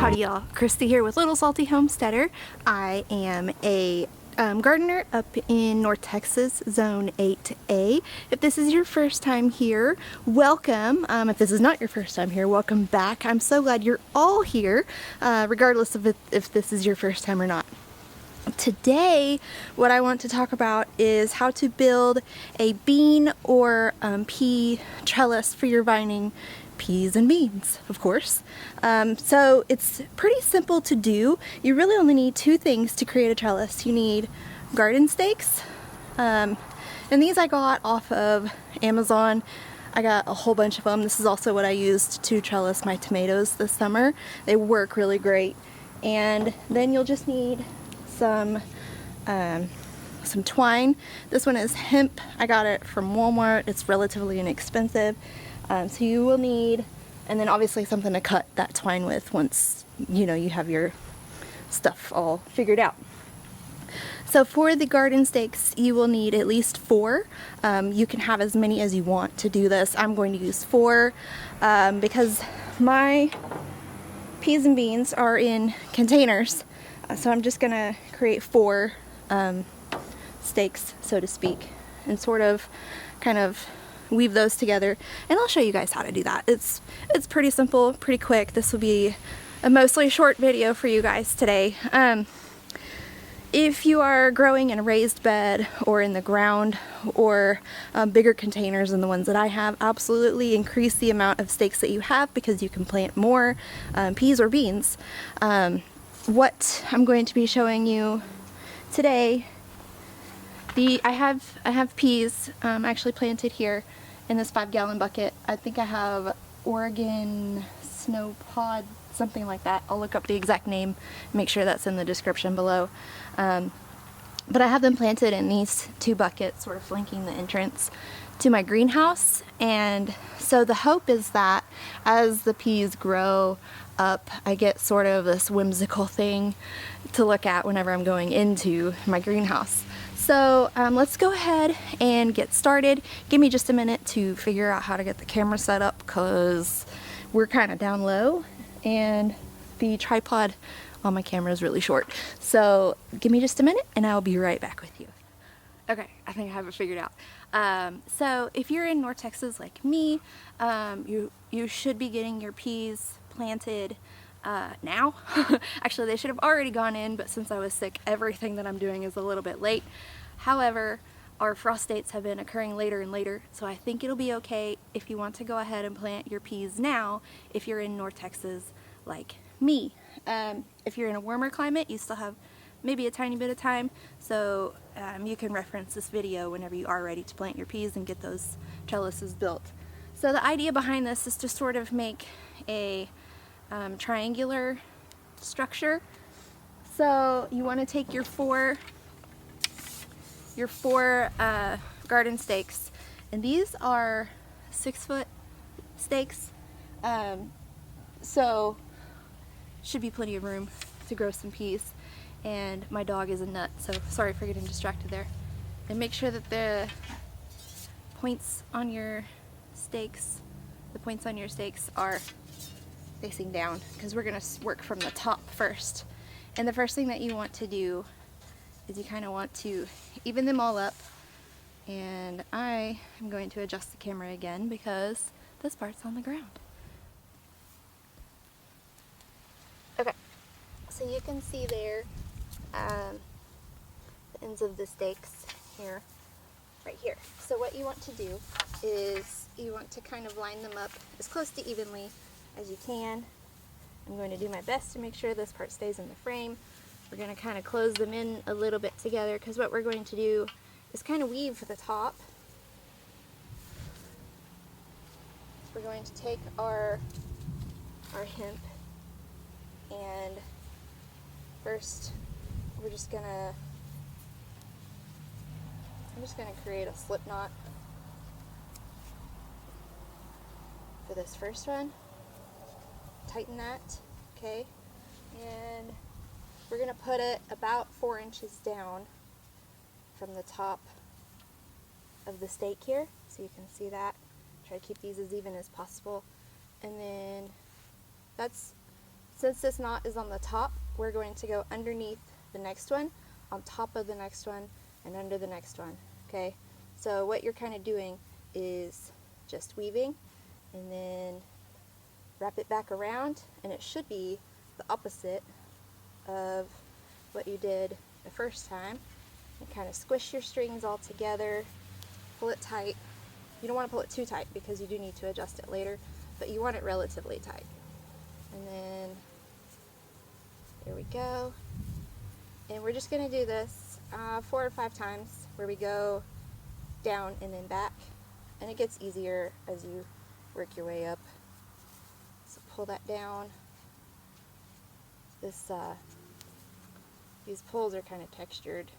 Howdy y'all, Christi here with Little Salty Homesteader. I am a gardener up in North Texas, Zone 8A. If this is your first time here, welcome. If this is not your first time here, welcome back. I'm so glad you're all here, regardless of if this is your first time or not. Today, what I want to talk about is how to build a bean or pea trellis for your vining peas and beans, of course. So it's pretty simple to do. You really only need two things to create a trellis. You need garden stakes, and these I got off of Amazon. I got a whole bunch of them. This is also what I used to trellis my tomatoes this summer. They work really great. And then you'll just need some twine. This one is hemp. I got it from Walmart. It's relatively inexpensive. So you will need, and then obviously something to cut that twine with once you have your stuff all figured out. So for the garden stakes, you will need at least 4. You can have as many as you want to do this. I'm going to use 4 because my peas and beans are in containers. So I'm just gonna create 4 stakes, so to speak, and kind of weave those together, and I'll show you guys how to do that. It's pretty simple, pretty quick. This will be a mostly short video for you guys today. If you are growing in a raised bed or in the ground or bigger containers than the ones that I have, absolutely increase the amount of stakes that you have because you can plant more peas or beans. What I'm going to be showing you today, I have peas actually planted here in this 5-gallon bucket. I think I have Oregon Snow Pod, something like that. I'll look up the exact name, make sure that's in the description below. But I have them planted in these 2 buckets, sort of flanking the entrance to my greenhouse. And so the hope is that as the peas grow up, I get sort of this whimsical thing to look at whenever I'm going into my greenhouse. So let's go ahead and get started. Give me just a minute to figure out how to get the camera set up because we're kind of down low and the tripod on my camera is really short. So give me just a minute and I'll be right back with you. Okay, I think I have it figured out. So if you're in North Texas like me, you should be getting your peas planted now. Actually, they should have already gone in, but since I was sick, everything that I'm doing is a little bit late. However, our frost dates have been occurring later and later, so I think it'll be okay if you want to go ahead and plant your peas now if you're in North Texas like me. If you're in a warmer climate, you still have maybe a tiny bit of time, so you can reference this video whenever you are ready to plant your peas and get those trellises built. So the idea behind this is to sort of make a triangular structure. So you want to take your four garden stakes, and these are 6-foot stakes, so should be plenty of room to grow some peas. And my dog is a nut, so sorry for getting distracted there. And make sure that the points on your stakes are facing down, because we're going to work from the top first. And the first thing that you want to do is you kind of want to even them all up. And I am going to adjust the camera again because this part's on the ground. Okay, so you can see there the ends of the stakes here, right here. So what you want to do is you want to kind of line them up as close to evenly as you can. I'm going to do my best to make sure this part stays in the frame. We're going to kind of close them in a little bit together because what we're going to do is kind of weave for the top. We're going to take our hemp, and first I'm just gonna create a slip knot for this first one. Tighten that, okay, and we're gonna put it about 4 inches down from the top of the stake here, so you can see that. Try to keep these as even as possible, and then that's Since this knot is on the top, we're going to go underneath the next one, on top of the next one, and under the next one, okay? So what you're kind of doing is just weaving, and then wrap it back around, and it should be the opposite of what you did the first time. And kind of squish your strings all together, pull it tight. You don't want to pull it too tight because you do need to adjust it later, but you want it relatively tight. And then there we go. And we're just going to do this 4 or 5 times, where we go down and then back, and it gets easier as you work your way up. So pull that down. These poles are kind of textured,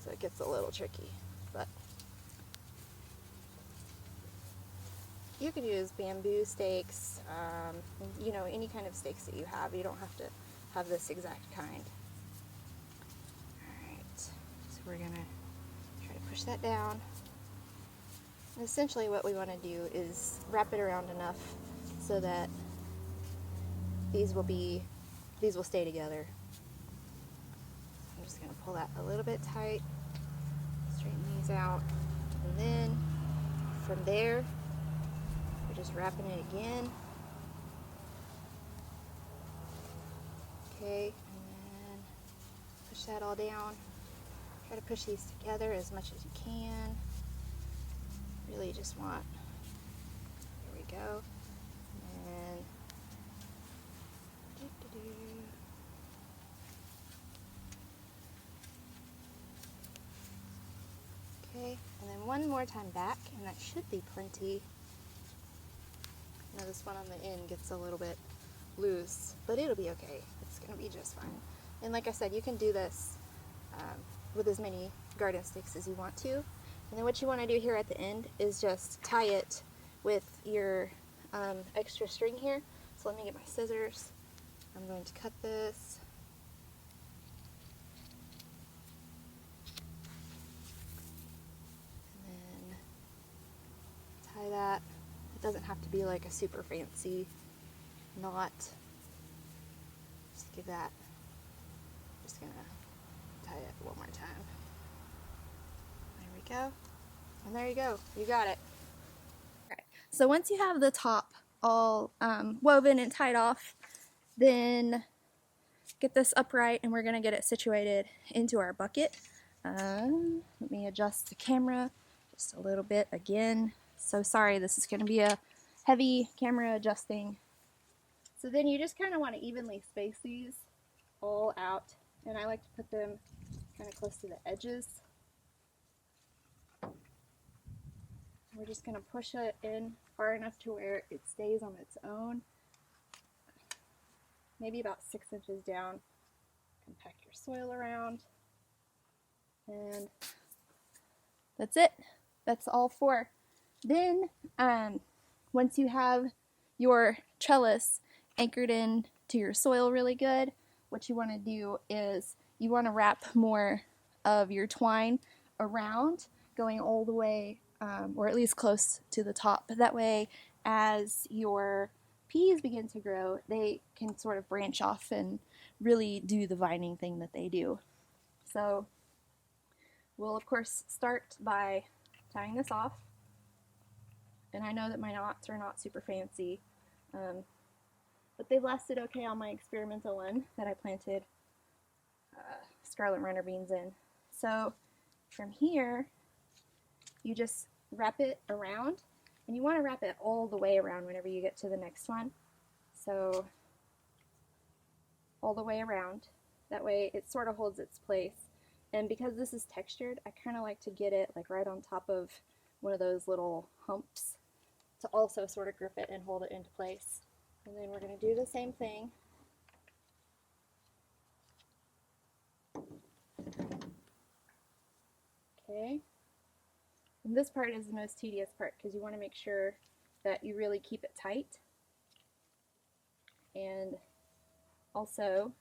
so it gets a little tricky, but you could use bamboo stakes, you know, any kind of stakes that you have. You don't have to have this exact kind. Alright, so we're going to try to push that down. And essentially what we want to do is wrap it around enough so that these will stay together. I'm just going to pull that a little bit tight, straighten these out, and then from there we're just wrapping it again. Okay, and then push that all down. Try to push these together as much as you can. Really just want, there we go, and okay, and then one more time back, and that should be plenty. Now this one on the end gets a little bit loose, but it'll be okay. It's going to be just fine. And like I said, you can do this with as many garden sticks as you want to. And then what you want to do here at the end is just tie it with your extra string here. So let me get my scissors. I'm going to cut this. And then tie that. It doesn't have to be like a super fancy knot. Just give that. Just gonna tie it one more time. There we go. And there you go. You got it. Alright, so once you have the top all woven and tied off, then get this upright and we're going to get it situated into our bucket. Let me adjust the camera just a little bit again. So sorry, this is going to be a heavy camera adjusting. So then you just kind of want to evenly space these all out, and I like to put them kind of close to the edges. We're just going to push it in far enough to where it stays on its own. Maybe about 6 inches down. Compact your soil around. And that's it. That's all 4. Then, once you have your trellis anchored in to your soil really good, what you want to do is you want to wrap more of your twine around, going all the way, or at least close to the top. That way, as your peas begin to grow, they can sort of branch off and really do the vining thing that they do. So we'll of course start by tying this off. And I know that my knots are not super fancy, but they've lasted okay on my experimental one that I planted scarlet runner beans in. So from here, you just wrap it around, and you want to wrap it all the way around whenever you get to the next one. So all the way around. That way it sort of holds its place. And because this is textured, I kind of like to get it like right on top of one of those little humps to also sort of grip it and hold it into place. And then we're going to do the same thing. Okay. And this part is the most tedious part because you want to make sure that you really keep it tight. And also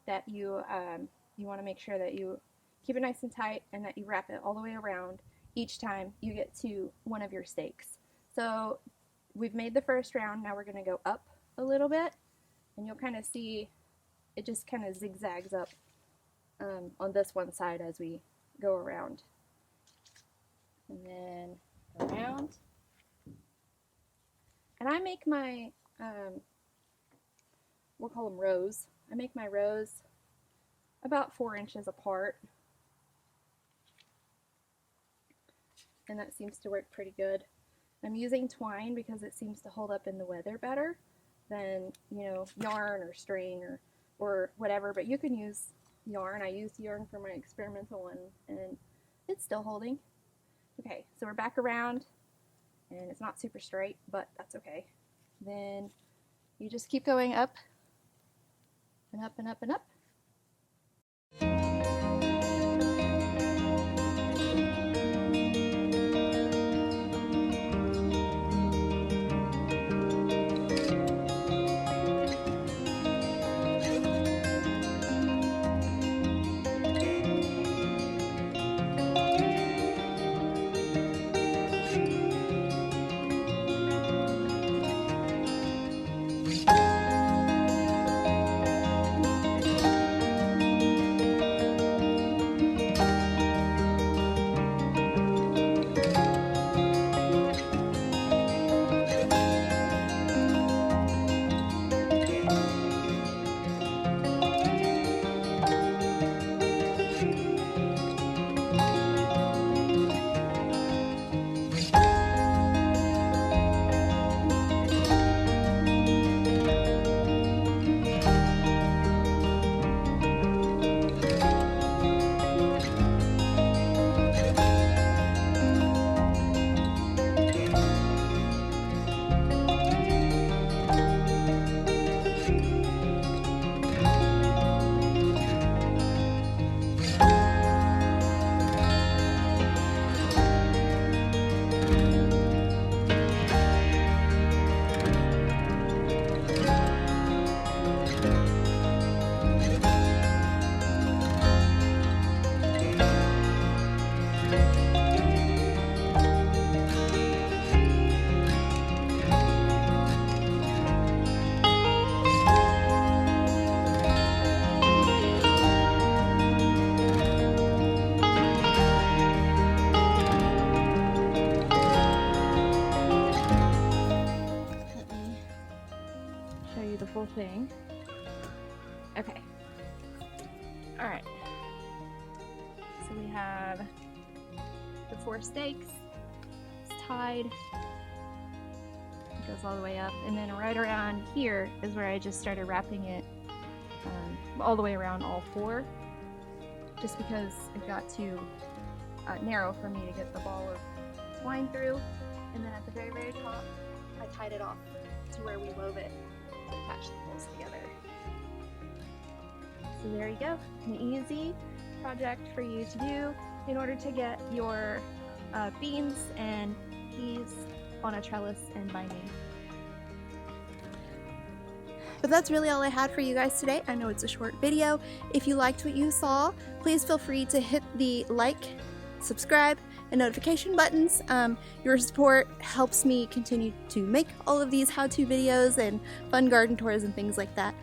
that you want to make sure that you keep it nice and tight and that you wrap it all the way around each time you get to one of your stakes. So we've made the first round, now we're going to go up a little bit, and you'll kind of see it just kind of zigzags up on this one side as we go around. And then around. And I make my, we'll call them rows. I make my rows about 4 inches apart. And that seems to work pretty good. I'm using twine because it seems to hold up in the weather better than, you know, yarn or string or whatever, but you can use yarn. I used yarn for my experimental one and it's still holding. Okay, so we're back around and it's not super straight, but that's okay. Then you just keep going up and up and up and up. Thing. Okay. All right. So we have the 4 stakes. It's tied. It goes all the way up, and then right around here is where I just started wrapping it all the way around all 4, just because it got too narrow for me to get the ball of twine through. And then at the very, very top, I tied it off to where we wove it to attach the poles together. So there you go, an easy project for you to do in order to get your beans and peas on a trellis and binding. But that's really all I had for you guys today. I know it's a short video. If you liked what you saw, please feel free to hit the like, subscribe, and notification buttons. Your support helps me continue to make all of these how-to videos and fun garden tours and things like that.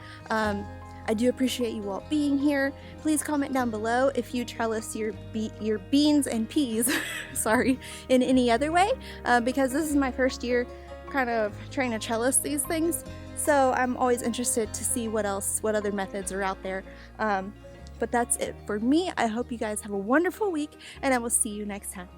I do appreciate you all being here. Please comment down below if you trellis your beans and peas sorry, in any other way, because this is my first year kind of trying to trellis these things. So I'm always interested to see what other methods are out there. But that's it for me. I hope you guys have a wonderful week, and I will see you next time.